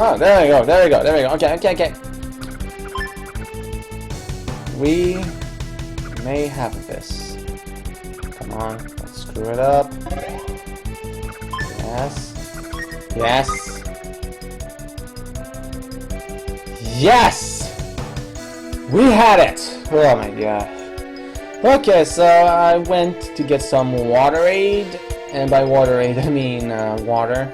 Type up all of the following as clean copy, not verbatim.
Oh, there we go, there we go, there we go. Okay, okay, okay. We may have this. Come on, let's screw it up. Yes. Yes. Yes! We had it! Oh my god. Okay, so I went to get some Waterade. And by Waterade, I mean water.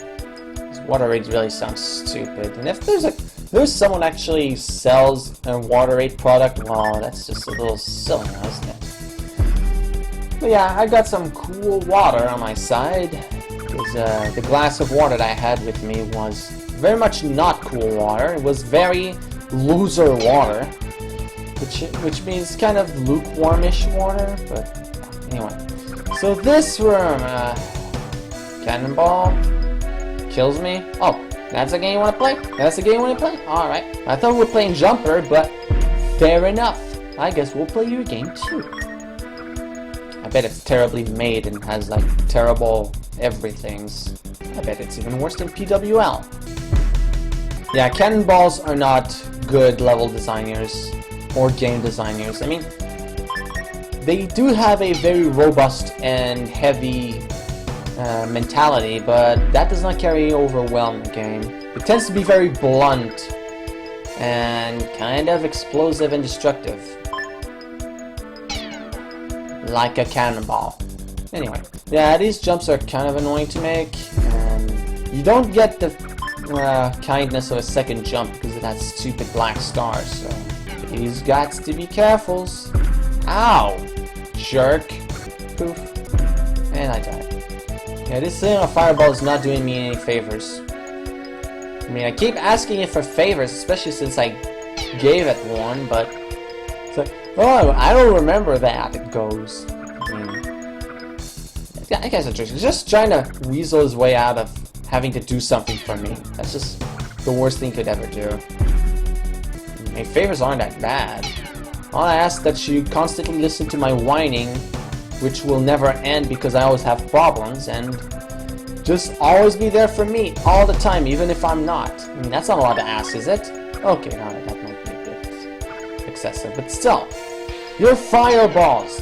Waterade really sounds stupid. And if there's someone actually sells a Waterade product, well, that's just a little silly, isn't it? But yeah, I got some cool water on my side. Because the glass of water that I had with me was very much not cool water. It was very loser water. Which means kind of lukewarmish water, but anyway. So this room, Cannonball kills me. Oh, that's the game you want to play? That's the game you want to play? Alright. I thought we were playing Jumper, but fair enough. I guess we'll play your game too. I bet it's terribly made and has like terrible everythings. I bet it's even worse than PWL. Yeah, Cannonballs are not good level designers or game designers. I mean, they do have a very robust and heavy mentality, but that does not carry over well in the game. It tends to be very blunt and kind of explosive and destructive, like a cannonball. Anyway, yeah, these jumps are kind of annoying to make, and you don't get the kindness of a second jump because of that stupid black star, so these gots to be carefuls. Ow! Jerk. Poof. And I died. Yeah, this thing on Fireball is not doing me any favors. I mean, I keep asking it for favors, especially since I gave it one, but it's like, oh, I don't remember that, it goes. I mean, that guy's a jerk. He's just trying to weasel his way out of having to do something for me. That's just the worst thing he could ever do. My favors aren't that bad. All I ask that you constantly listen to my whining, which will never end because I always have problems, and just always be there for me all the time, even if I'm not. I mean, that's not a lot to ask, is it? Okay, alright, that might be a bit excessive, but still. You're fireballs.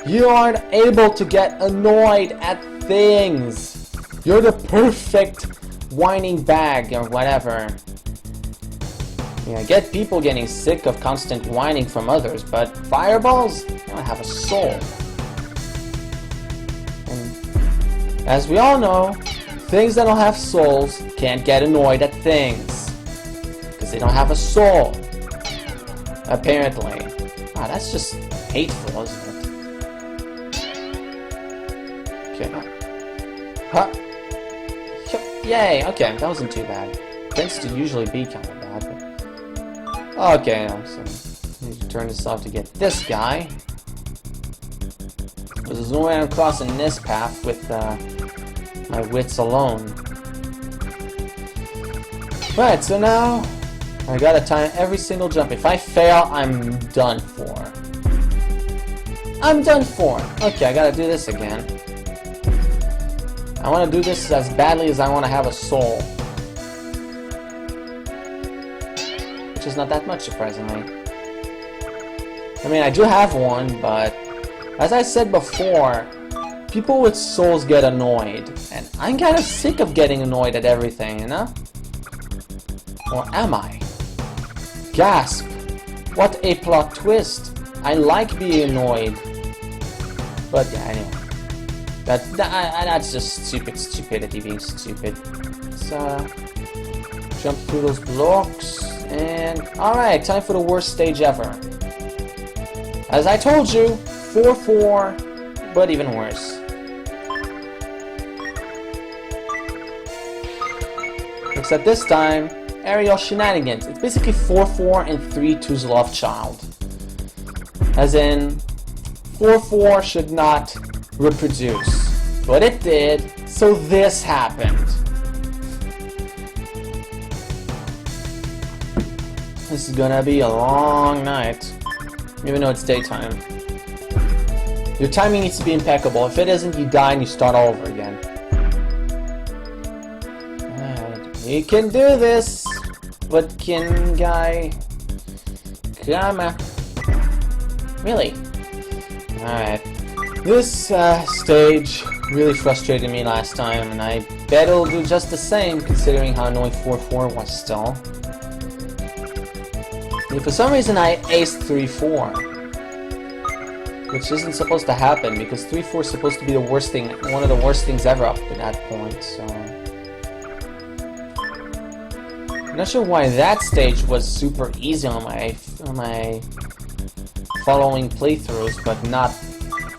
You aren't able to get annoyed at things. You're the perfect whining bag or whatever. Yeah, I get people getting sick of constant whining from others, but fireballs don't have a soul. And as we all know, things that don't have souls can't get annoyed at things. Because they don't have a soul. Apparently. Ah, that's just hateful, isn't it? Okay. Huh. Yay, okay, that wasn't too bad. Tends to usually be kind of bad, but... Okay, so I need to turn this off to get this guy. There's no way I'm crossing this path with my wits alone. Right, so now I gotta time every single jump. If I fail, I'm done for. I'm done for. Okay, I gotta do this again. I want to do this as badly as I want to have a soul. Which is not that much, surprisingly. I mean, I do have one, but as I said before, people with souls get annoyed. And I'm kind of sick of getting annoyed at everything, you know? Or am I? Gasp! What a plot twist! I like being annoyed. But yeah, anyway. That's just stupidity being stupid. Let's jump through those blocks. And alright, time for the worst stage ever. As I told you, 4-4, but even worse. Except this time, aerial shenanigans. It's basically 4-4 and 3 Tuzlov child. As in, 4-4 should not reproduce. But it did, so this happened. This is gonna be a long night, even though it's daytime. Your timing needs to be impeccable. If it isn't, you die and you start all over again. Alright, we can do this! Whatkin guy. Come on. Really? Alright. This stage really frustrated me last time, and I bet it'll do just the same considering how annoying 4-4 was still. And for some reason I aced 3-4. Which isn't supposed to happen, because 3-4 is supposed to be the worst thing, one of the worst things ever up to that point, so... I'm not sure why that stage was super easy on my following playthroughs, but not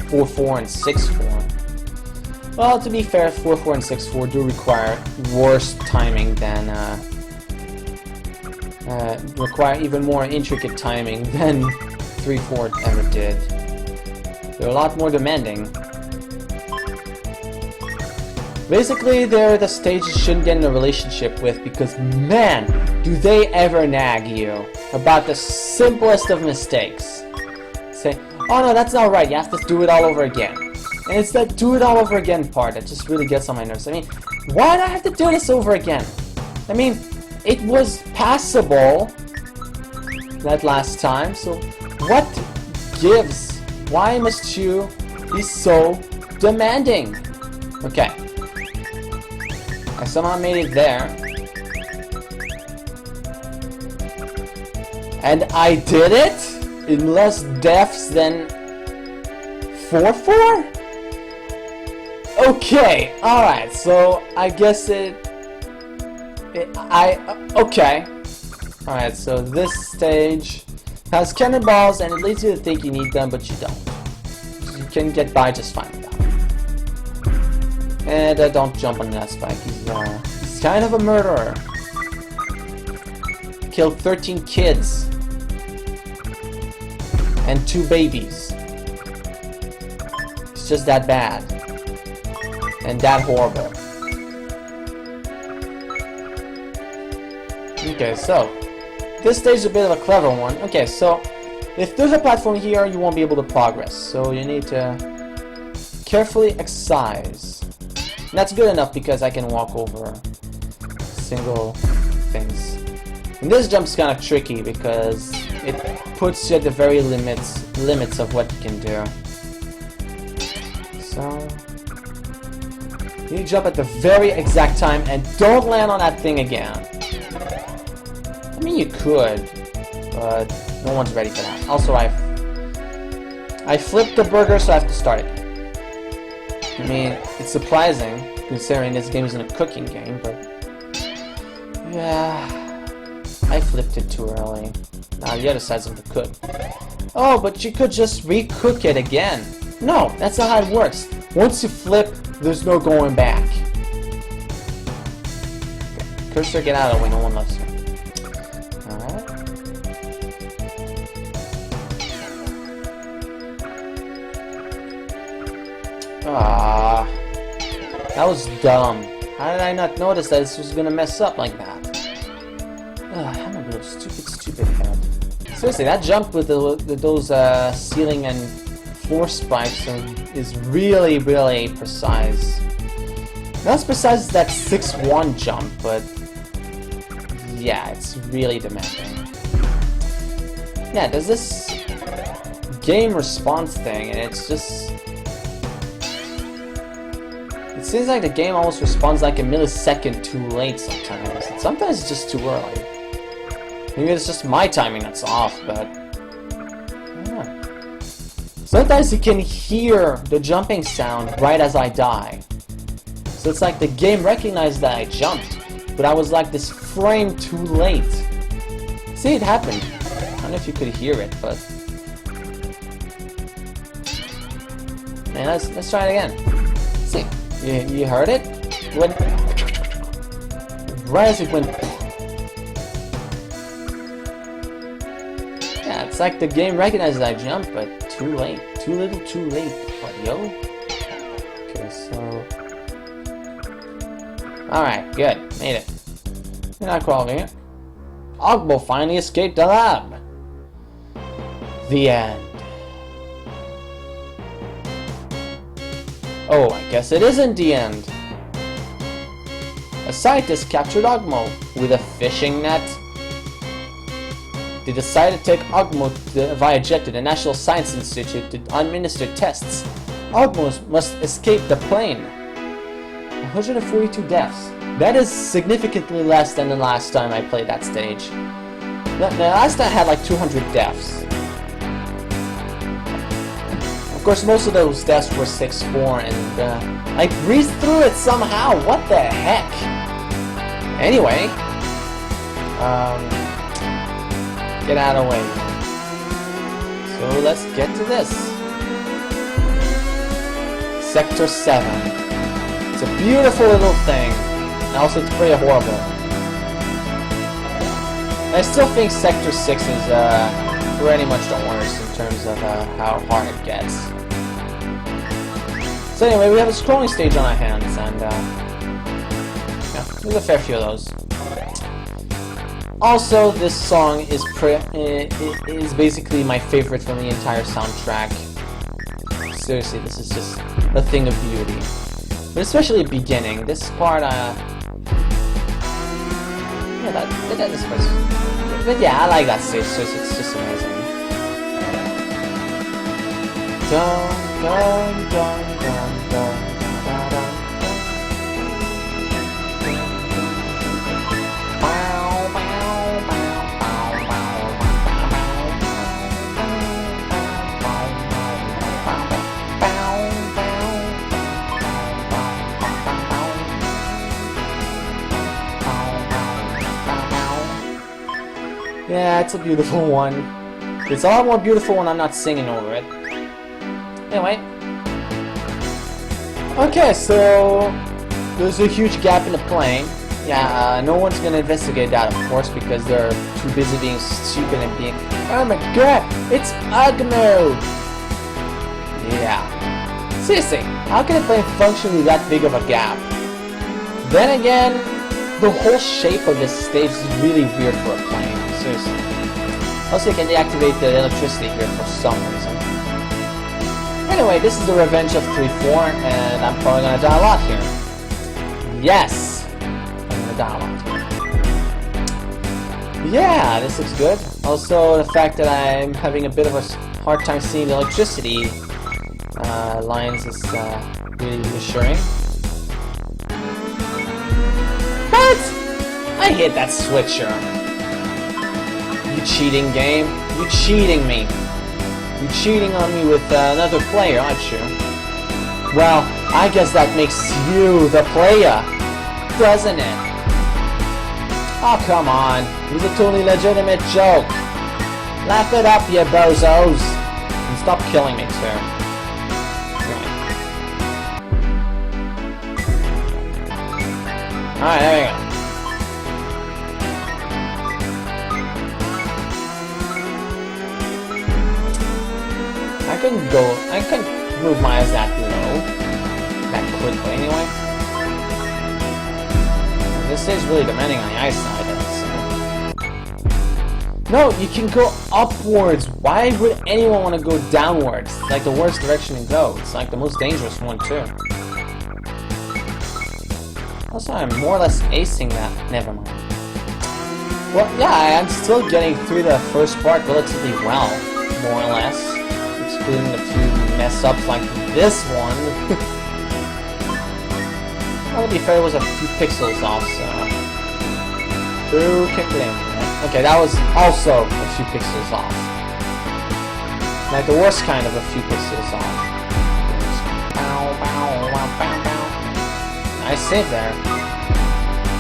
4-4 and 6-4. Well, to be fair, 4-4 and 6-4 do require worse timing than, require even more intricate timing than 3-4 ever did. They're a lot more demanding. Basically, they're the stages you shouldn't get in a relationship with because, man, do they ever nag you about the simplest of mistakes. Say, oh no, that's not right, you have to do it all over again. And it's that do it all over again part that just really gets on my nerves. I mean, why do I have to do this over again? I mean, it was passable that last time, so what gives? Why must you be so demanding? Okay. I somehow made it there. And I did it in less deaths than 4-4? Okay, alright, so I guess okay. Alright, so this stage has cannonballs and it leads you to think you need them, but you don't. You can get by just fine without them. And don't jump on that spike, he's kind of a murderer. Killed 13 kids. And 2 babies. It's just that bad. And that horrible. Okay, so this stage is a bit of a clever one. Okay, so if there's a platform here, you won't be able to progress. So you need to carefully excise. And that's good enough because I can walk over single things. And this jump's kind of tricky because it puts you at the very limits of what you can do. So you need to jump at the very exact time and don't land on that thing again. I mean, you could, but no one's ready for that. Also, I flipped the burger, so I have to start it. I mean, it's surprising, considering this game isn't a cooking game, but... yeah... I flipped it too early. Now the other side's of the cook. Oh, but you could just re-cook it again. No, that's not how it works. Once you flip, there's no going back. Okay. Cursor, get out of the way, no one loves you. Ah, that was dumb. How did I not notice that this was gonna mess up like that? I'm a little stupid head. Seriously, that jump with those ceiling and floor spikes is really, really precise. Not as precise as that 6-1 jump, but yeah, it's really demanding. Yeah, there's this game response thing, and it's just... it seems like the game almost responds like a millisecond too late sometimes. And sometimes it's just too early. Maybe it's just my timing that's off, but... yeah. Sometimes you can hear the jumping sound right as I die. So it's like the game recognized that I jumped, but I was like this frame too late. See, it happened. I don't know if you could hear it, but... man, let's try it again. See. You heard it? When right as it went. Yeah, it's like the game recognizes I jumped, but too late. Too little, too late. What, yo? Okay, so... alright, good. Made it. You're not crawling here. Ogbo finally escaped the lab. The end. Oh, I guess it isn't the end. A scientist captured Ogmo with a fishing net they decided to take Ogmo via jet to the National Science Institute to administer tests. Ogmo must escape the plane. 142 deaths. That is significantly less than the last time I played that stage. The last time I had like 200 deaths. Of course, most of those deaths were 6-4, and I breezed through it somehow. What the heck? Anyway, get out of the way. So let's get to this. Sector 7. It's a beautiful little thing. And also, it's pretty horrible. I still think Sector 6 is pretty much the worst in terms of how hard it gets. So anyway, we have a scrolling stage on our hands, and yeah, there's a fair few of those. Also, this song is basically my favorite from the entire soundtrack. Seriously, this is just a thing of beauty. But especially the beginning, this part, yeah, that is first. But yeah, I like that stage, so it's just amazing. Dun, dun, dun, dun, dun, dun, dun. Yeah, it's a beautiful one. It's a lot more beautiful when I'm not singing over it. Anyway. Okay, so there's a huge gap in the plane. Yeah, no one's gonna investigate that, of course, because they're too busy being stupid and being, oh my god, it's Ogmo! Yeah. Seriously, how can a plane function with that big of a gap? Then again, the whole shape of this stage is really weird for a plane. Seriously. Also, you can deactivate the electricity here for some reason. Anyway, this is the revenge of 3-4, and I'm probably gonna die a lot here. Yes! I'm gonna die a lot. Yeah, this looks good. Also, the fact that I'm having a bit of a hard time seeing the electricity lines is really reassuring. What? I hit that switcher. You cheating game. You cheating me. You cheating on me with another player, aren't you? Well, I guess that makes you the player, doesn't it? Oh, come on. It was a totally legitimate joke. Laugh it up, you bozos. And stop killing me, too. Alright, there we go. I couldn't move my eyes that low. That quickly, anyway. This is really demanding on the eyesight, so. No, you can go upwards. Why would anyone want to go downwards? It's like the worst direction to go. It's like the most dangerous one, too. Also, I'm more or less acing that. Never mind. Well, yeah, I'm still getting through the first part relatively well, more or less. Excluding a few mess-ups like this one. Well, to be fair, it was a few pixels off, so... Who kicked it in? Okay, that was also a few pixels off. Like the worst kind of a few pixels off. Nice save there.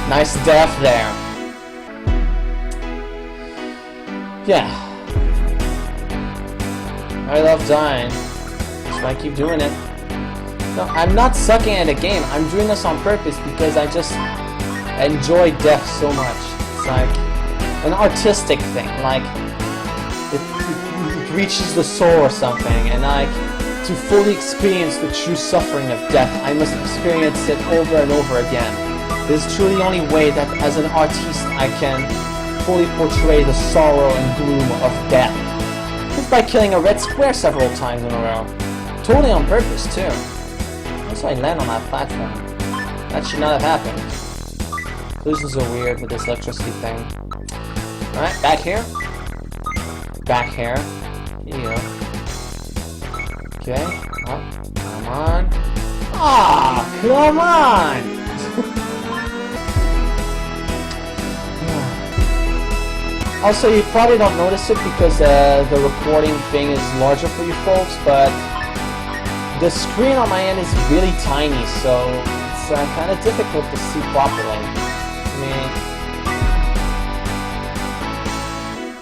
Nice death there. Yeah. I love dying. That's why I keep doing it. No, I'm not sucking at a game. I'm doing this on purpose because I just enjoy death so much. It's like an artistic thing. Like, it reaches the soul or something. And like, to fully experience the true suffering of death, I must experience it over and over again. This is truly the only way that as an artiste I can fully portray the sorrow and gloom of death. Just by killing a red square several times in a row. Totally on purpose, too. That's why I land on that platform. That should not have happened. This is so weird with this electricity thing. Alright, back here. back hair. Here you go. Okay. Oh, come on. Ah, come on! Also, you probably don't notice it because the recording thing is larger for you folks, but the screen on my end is really tiny, so it's kind of difficult to see properly. I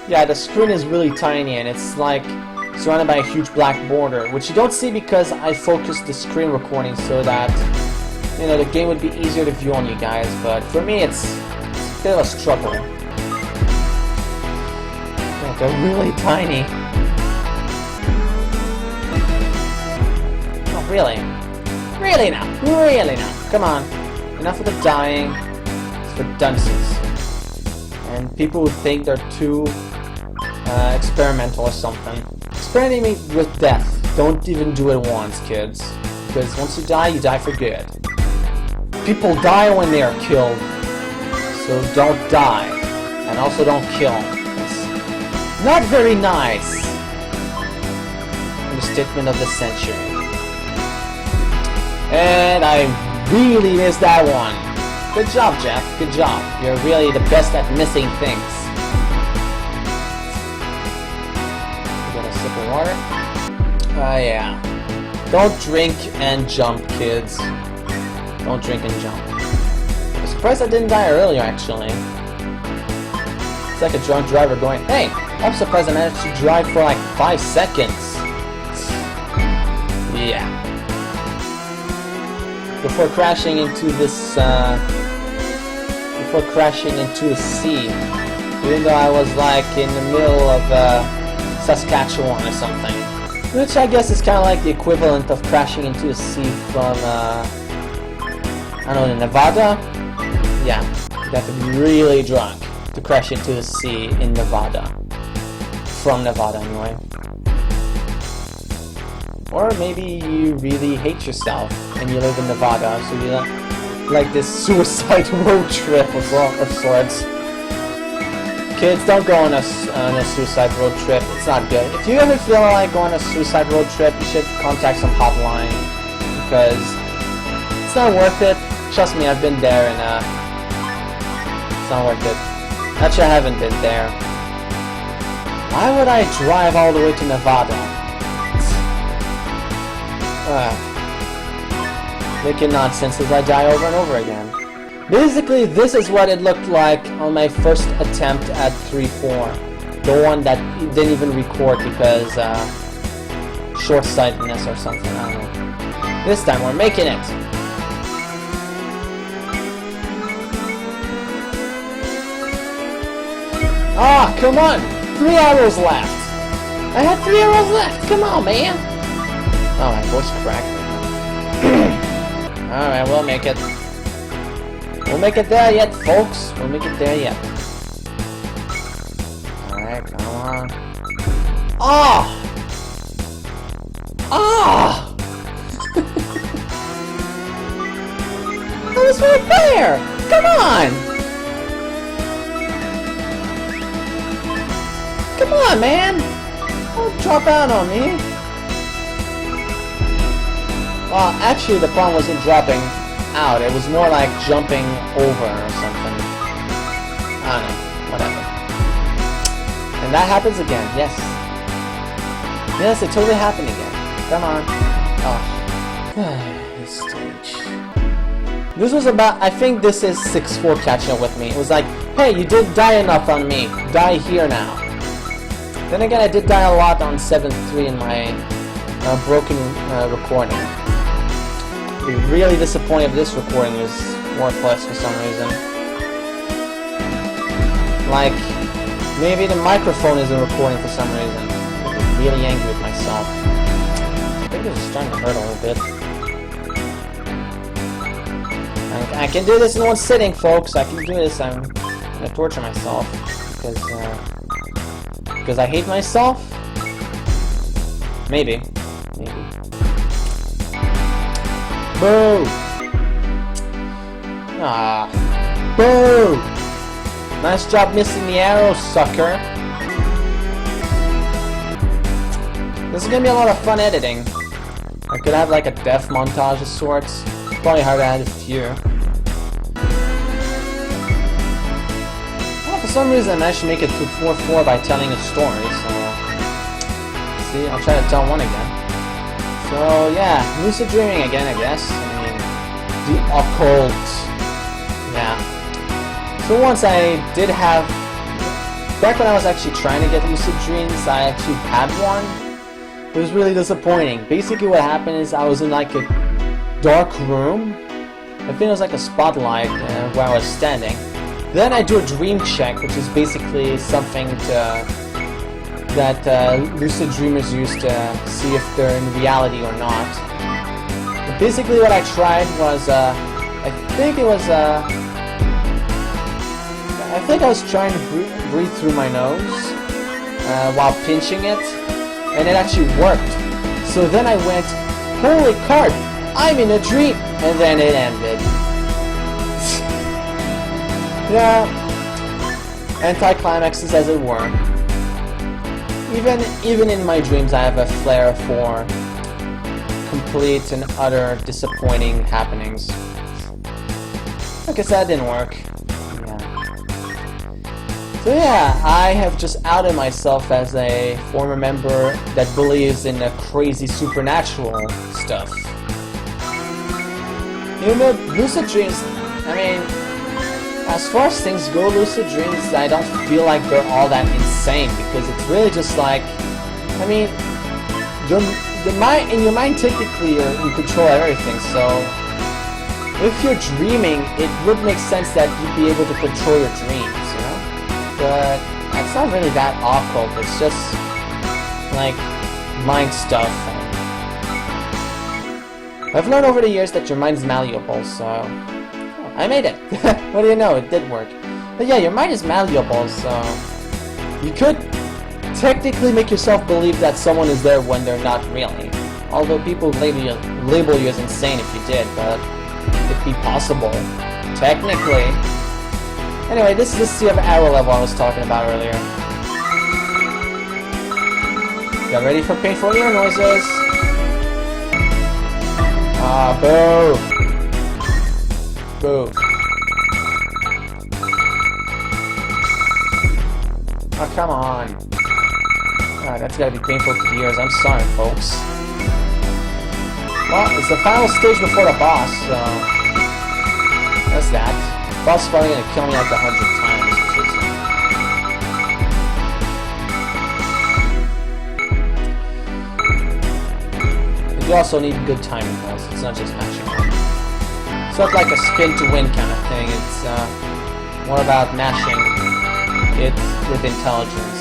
mean, yeah, the screen is really tiny, and it's like surrounded by a huge black border, which you don't see because I focused the screen recording so that, you know, the game would be easier to view on you guys, but for me it's a bit of a struggle. Yeah, they're really tiny. Oh, really? Really now? Really now? Come on. Enough of the dying. It's for dunces. And people who think they're too experimental or something. Experimenting with death. Don't even do it once, kids. Because once you die for good. People die when they are killed. So don't die. And also don't kill. It's not very nice. Understatement of the century. And I really missed that one. Good job, Jeff. Good job. You're really the best at missing things. Water. Yeah. Don't drink and jump, kids. Don't drink and jump. I'm surprised I didn't die earlier, actually. It's like a drunk driver going, hey, I'm surprised I managed to drive for like 5 seconds. Yeah. Before crashing into this, before crashing into a sea. Even though I was like in the middle of, Saskatchewan or something. Which I guess is kind of like the equivalent of crashing into a sea from, I don't know, Nevada? Yeah, you have to be really drunk to crash into the sea in Nevada. From Nevada, anyway. Or maybe you really hate yourself and you live in Nevada, so you like this suicide road trip of sorts. Kids, don't go on a suicide road trip. It's not good. If you ever feel like going on a suicide road trip, you should contact some hotline because it's not worth it. Trust me, I've been there and it's not worth it. Actually, I haven't been there. Why would I drive all the way to Nevada? Making nonsense as I die over and over again. Basically, this is what it looked like on my first attempt at 3-4. The one that didn't even record because short-sightedness or something, I don't know. This time we're making it! Ah, come on! 3 arrows left! I had 3 arrows left! Come on, man! Oh, my voice cracked. Alright, we'll make it. We'll make it there yet, folks. We'll make it there yet. Alright, come on. Ah! Ah! That was right there! Come on! Come on, man! Don't drop out on me. Well, actually, the problem wasn't dropping out. It was more like jumping over or something. I don't know. Whatever. And that happens again. Yes. Yes, it totally happened again. Come on. Oh. This stage. This was about... I think this is 6-4 catching up with me. It was like, hey, you did die enough on me. Die here now. Then again, I did die a lot on 7-3 in my broken recording. Be really disappointed if this recording is worthless for some reason. Like, maybe the microphone isn't recording for some reason. I'm really angry with myself. I think this is starting to hurt a little bit. I can do this in one sitting, folks. I can do this. I'm gonna torture myself because I hate myself. Maybe. Boo! Ah. Boo! Nice job missing the arrow, sucker. This is gonna be a lot of fun editing. I could have like a death montage of sorts. Probably hard to add a few. Well, for some reason I managed to make it to 4-4 by telling a story, so... See, I'll try to tell one again. So yeah, lucid dreaming again, I guess. I mean, the occult. Yeah. So once I did have... Back when I was actually trying to get lucid dreams, I actually had one. It was really disappointing. Basically what happened is I was in like a dark room. I think it was like a spotlight where I was standing. Then I do a dream check, which is basically something that lucid dreamers use to see if they're in reality or not. But basically what I tried was, I think I was trying to breathe through my nose while pinching it, and it actually worked. So then I went, holy crap, I'm in a dream, and then it ended. Yeah, anticlimaxes as it were. Even in my dreams, I have a flair for complete and utter disappointing happenings. I guess that didn't work. So yeah, I have just outed myself as a former member that believes in the crazy supernatural stuff. You know, lucid dreams, I mean, as far as things go, lucid dreams, I don't feel like they're all that insane, because it's really just like, I mean, your mind technically you're in control of everything, so if you're dreaming, it would make sense that you'd be able to control your dreams, you know? But it's not really that occult, it's just like mind stuff. And I've learned over the years that your mind's malleable, so I made it. What do you know, it did work. But yeah, your mind is malleable, so you could technically make yourself believe that someone is there when they're not really. Although people label you as insane if you did, but it'd be possible, technically. Anyway, this is the Sea of Arrow level I was talking about earlier. Get ready for painful ear noises. Ah, boo! Boo. Oh, come on. God, that's gotta be painful to the ears. I'm sorry, folks. Well, it's the final stage before the boss, so... That's that. The boss is probably gonna kill me like 100 times. You also need good timing, though, so it's not just matching up. It's not like a spin-to-win kind of thing. It's more about mashing it with intelligence.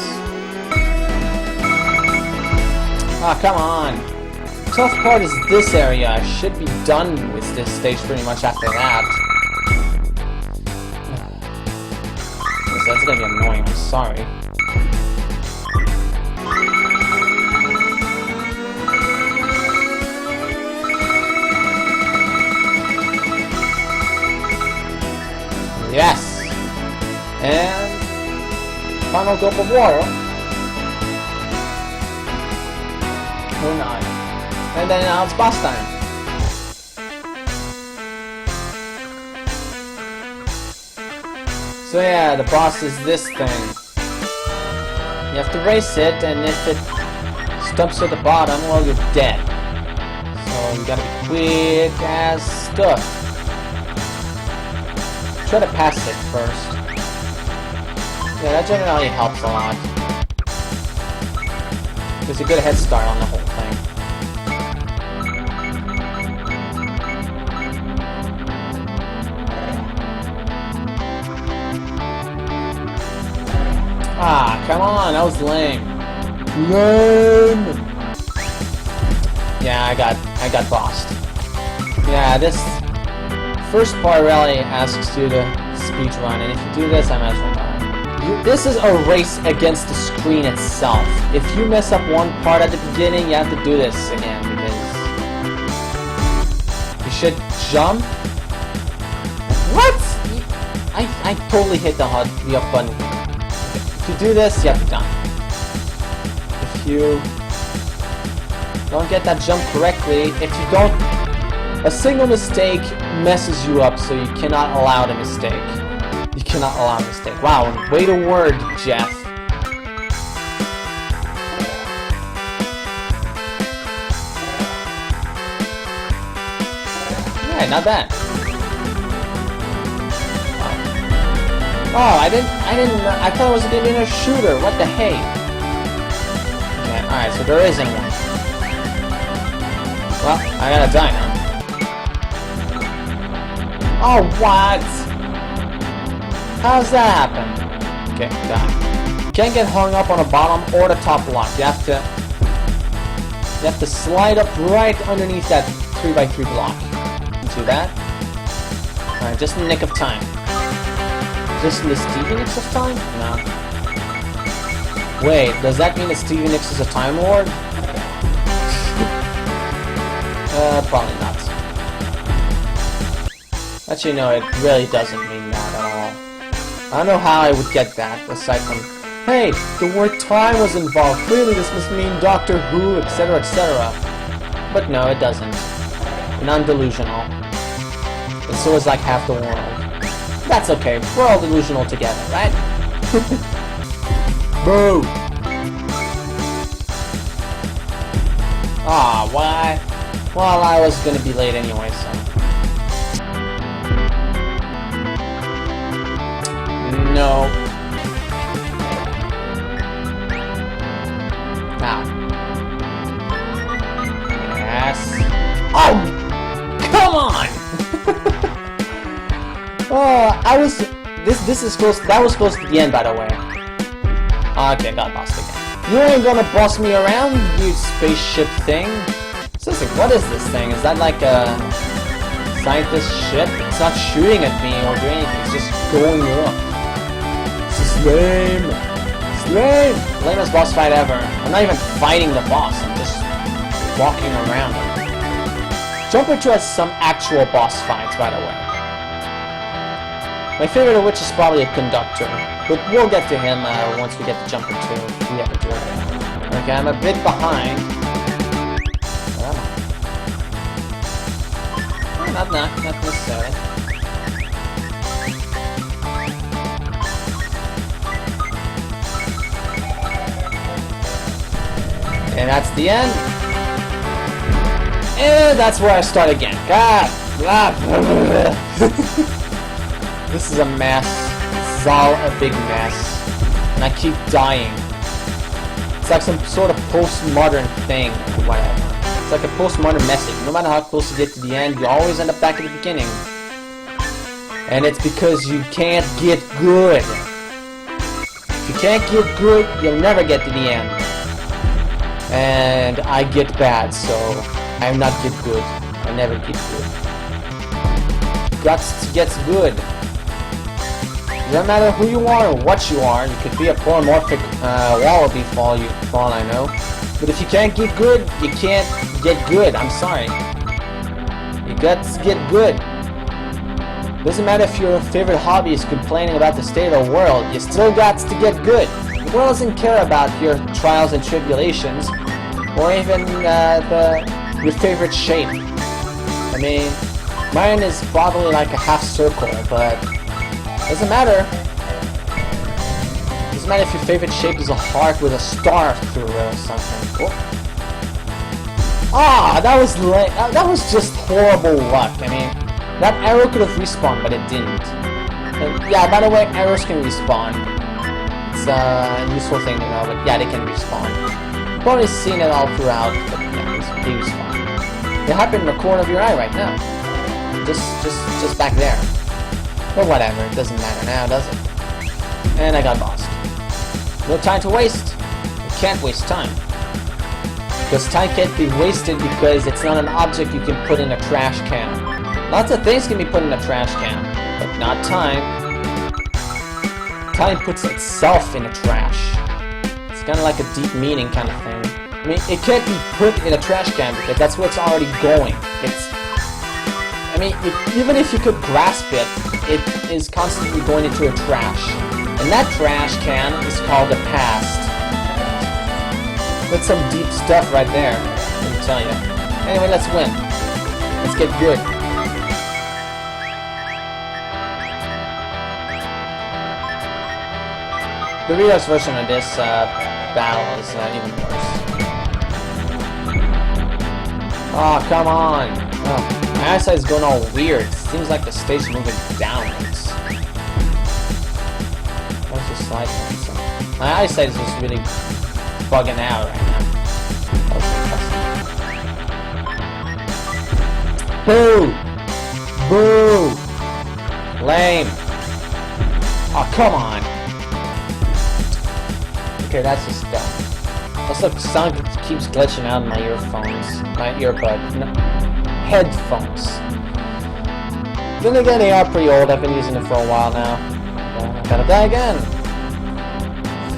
Ah, come on! The tough part is this area. I should be done with this stage pretty much after that. That's gonna be annoying, I'm sorry. Yes! And... final gulp of water. Or not. And then now it's boss time. So yeah, the boss is this thing. You have to race it, and if it stumps at the bottom, well, you're dead. So you gotta be quick as stuff. Try to pass it first. Yeah, that generally helps a lot. Gives a good head start on the whole thing. Ah, come on, that was lame. Lame! Yeah, I got bossed. Yeah, this first part really asks you to speedrun, and if you do this, I might as well die. This is a race against the screen itself. If you mess up one part at the beginning, you have to do this again, because you should jump. What? I totally hit the up button. If you do this, you have to die. If you Don't get that jump correctly. If you don't... A single mistake messes you up, so you cannot allow the mistake. You cannot allow a mistake. Wow, way to word, Jeff. Yeah, not bad. Oh, I thought it was an inner shooter. What the hey? Okay, alright, so there isn't one. Well, I gotta die now. Oh, what? How's that happen? Okay, die. You can't get hung up on the bottom or the top block. You have to slide up right underneath that 3x3 block. Do that. Alright, just in the nick of time. Just in the Stevie Nicks of time? No. Wait, does that mean that Stevie Nicks is a Time Lord? Probably not. Actually, no, it really doesn't mean that at all. I don't know how I would get that, aside from, hey, the word time was involved, clearly this must mean Doctor Who, etc., etc. But no, it doesn't. And I'm delusional. And so is like half the world. That's okay, we're all delusional together, right? Boo! Ah, why? Well, I was gonna be late anyway, so... No. Now. Yes. Oh! Come on! Oh, this is supposed... That was supposed to be the end, by the way. Okay, got bossed again. You ain't gonna boss me around, you spaceship thing. Seriously, what is this thing? Is that like a... scientist ship? It's not shooting at me or doing anything, it's just going up. This is lame. It's lame. Lamest boss fight ever. I'm not even fighting the boss, I'm just walking around him. Jumper 2 has some actual boss fights, by the way. My favorite of which is probably a conductor, but we'll get to him once we get to Jumper 2, if we ever do it. Okay, I'm a bit behind. Not necessarily. And that's the end. And that's where I start again. God! This is a mess. This is all a big mess. And I keep dying. It's like some sort of postmodern thing. Whatever. It's like a postmodern message. No matter how close you get to the end, you always end up back at the beginning. And it's because you can't get good. If you can't get good, you'll never get to the end. And I get bad, so I'm not get good. I never get good. Guts gets good. It doesn't matter who you are or what you are. You could be a polymorphic wallaby for all I know. But if you can't get good, you can't get good. I'm sorry. You got to get good. Doesn't matter if your favorite hobby is complaining about the state of the world. You still got to get good. The world doesn't care about your trials and tribulations, or even your favorite shape. I mean, mine is probably like a half circle, but doesn't matter. Doesn't matter if your favorite shape is a heart with a star through it or something. Oh. Ah, that was just horrible luck. I mean, that arrow could have respawned, but it didn't. And yeah, by the way, arrows can respawn. It's a useful thing to know, but yeah, they can respawn. You've probably seen it all throughout, but yeah, they respawn. They happen in the corner of your eye right now. Just back there. But whatever, it doesn't matter now, does it? And I got bossed. No time to waste. You can't waste time. Because time can't be wasted because it's not an object you can put in a trash can. Lots of things can be put in a trash can, but not time. Time puts itself in a trash. It's kind of like a deep meaning kind of thing. I mean, it can't be put in a trash can because that's where it's already going. I mean, even if you could grasp it, it is constantly going into a trash. And that trash can is called the past. That's some deep stuff right there. Let me tell you. Anyway, let's win. Let's get good. The Redux version of this battle is even worse. Oh, come on! Oh, my eyesight's going all weird. It seems like the stage is moving downwards. What's the slide one? My eyesight is just really bugging out right now. Boo! Boo! Lame! Oh, come on! Okay, that's just dumb. Also, the sound keeps glitching out in my earphones. My earbud. No, headphones. Then again, they are pretty old. I've been using them for a while now. I gotta die again.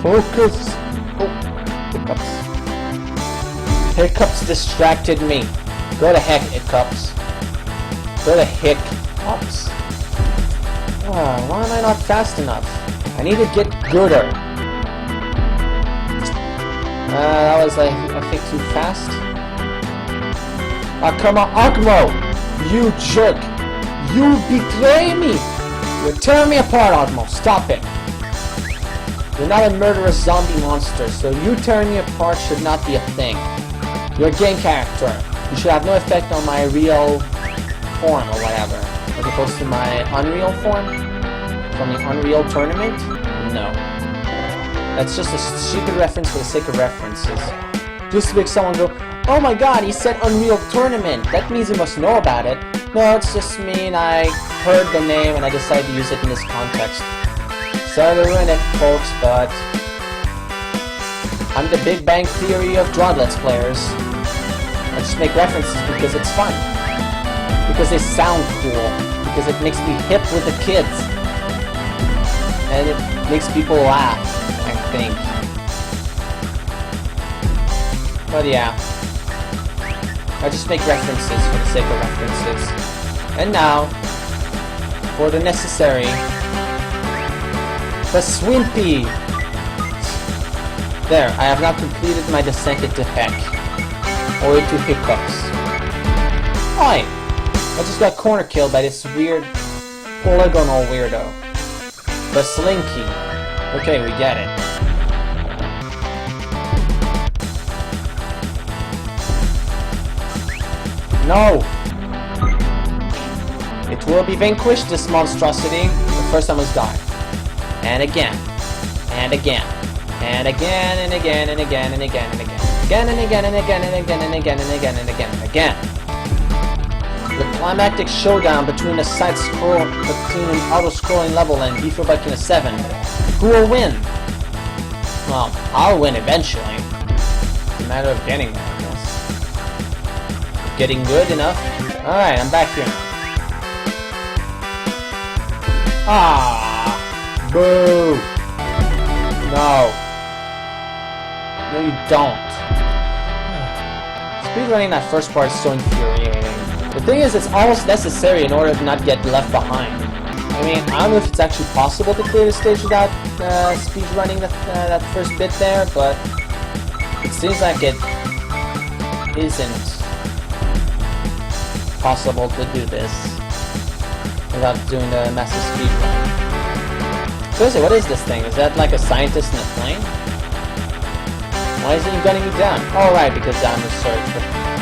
Focus! Oh, hiccups. Hiccups distracted me. Go to heck, hiccups. Go to hiccups. Why am I not fast enough? I need to get gooder. That was, I think, too fast. Ah, come on, Akmo! You jerk! You betray me! You're tearing me apart, Akmo. Stop it. You're not a murderous zombie monster, so you tearing me apart should not be a thing. You're a game character. You should have no effect on my real form or whatever. As opposed to my Unreal form? From the Unreal tournament? No. That's just a stupid reference for the sake of references. Just to make someone go, oh my god, he said Unreal Tournament! That means he must know about it. No, it's just me and I heard the name and I decided to use it in this context. Sorry to ruin it, folks, but I'm the Big Bang Theory of Draw Let's players. I just make references because it's fun. Because they sound cool. Because it makes me hip with the kids. And it makes people laugh. I think. But yeah. I just make references for the sake of references. And now, for the necessary, the Swimpy! There, I have now completed my descent into heck. Or into hiccups. Oi! I just got corner killed by this weird polygonal weirdo. The Slinky. Okay, we get it. No! It will be vanquished, this monstrosity, but first I must die. And again. And again. And again, and again, and again, and again, and again. Again, and again, and again, and again, and again, and again, and again, and again. The climactic showdown between a between an auto-scrolling level and Beef Biking a 7. Who will win? Well, I'll win eventually. It's a matter of getting there, I guess. Getting good enough? Alright, I'm back here now. Ah! Boo! No. No, you don't. Speedrunning that first part is so infuriating. The thing is, it's almost necessary in order to not get left behind. I mean, I don't know if it's actually possible to clear the stage without speedrunning that first bit there, but it seems like it isn't possible to do this without doing the massive speedrun. Seriously, what is this thing? Is that like a scientist in a plane? Why isn't he gunning me down? Oh, right, because I'm research.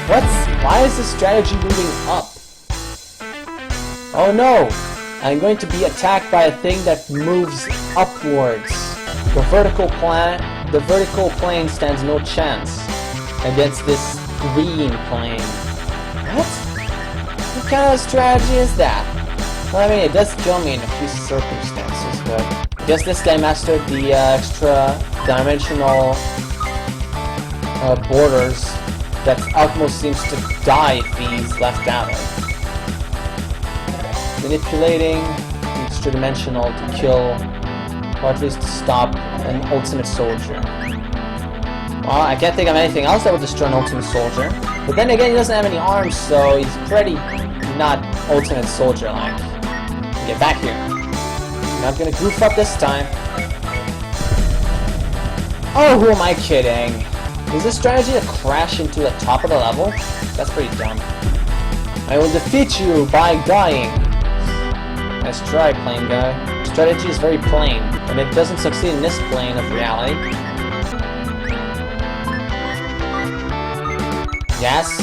But why is this strategy moving up? Oh no! I'm going to be attacked by a thing that moves upwards. The vertical plane stands no chance against this green plane. What? What kind of strategy is that? Well, I mean, it does kill me in a few circumstances, but I guess this guy mastered the extra dimensional borders that Alchemist seems to die if he's left out of. Manipulating the extra dimensional to kill, or at least to stop an ultimate soldier. Well, I can't think of anything else that would destroy an ultimate soldier. But then again, he doesn't have any arms, so he's pretty not ultimate soldier-like. Get back here. I'm not gonna goof up this time. Oh, who am I kidding? Is this strategy to crash into the top of the level? That's pretty dumb. I will defeat you by dying. Nice try, plain guy. Strategy is very plain, and it doesn't succeed in this plane of reality. Yes.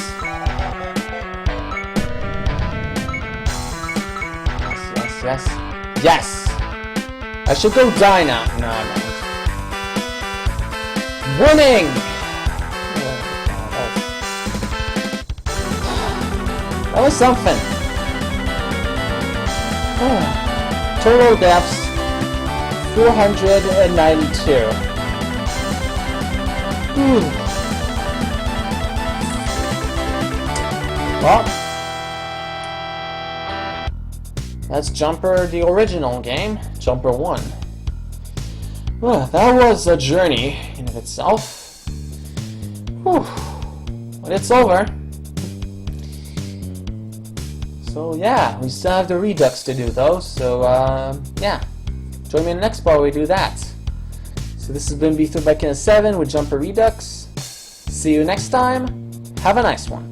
Yes. Yes! I should go die now. No, I don't. Winning! That was something. Total deaths 492. Well, that's Jumper, the original game, Jumper 1. Well, that was a journey in of itself. Whew. But it's over. So yeah, we still have the Redux to do though, so yeah. Join me in the next part where we do that. So this has been B3 by Ken 7 with Jumper Redux. See you next time. Have a nice one.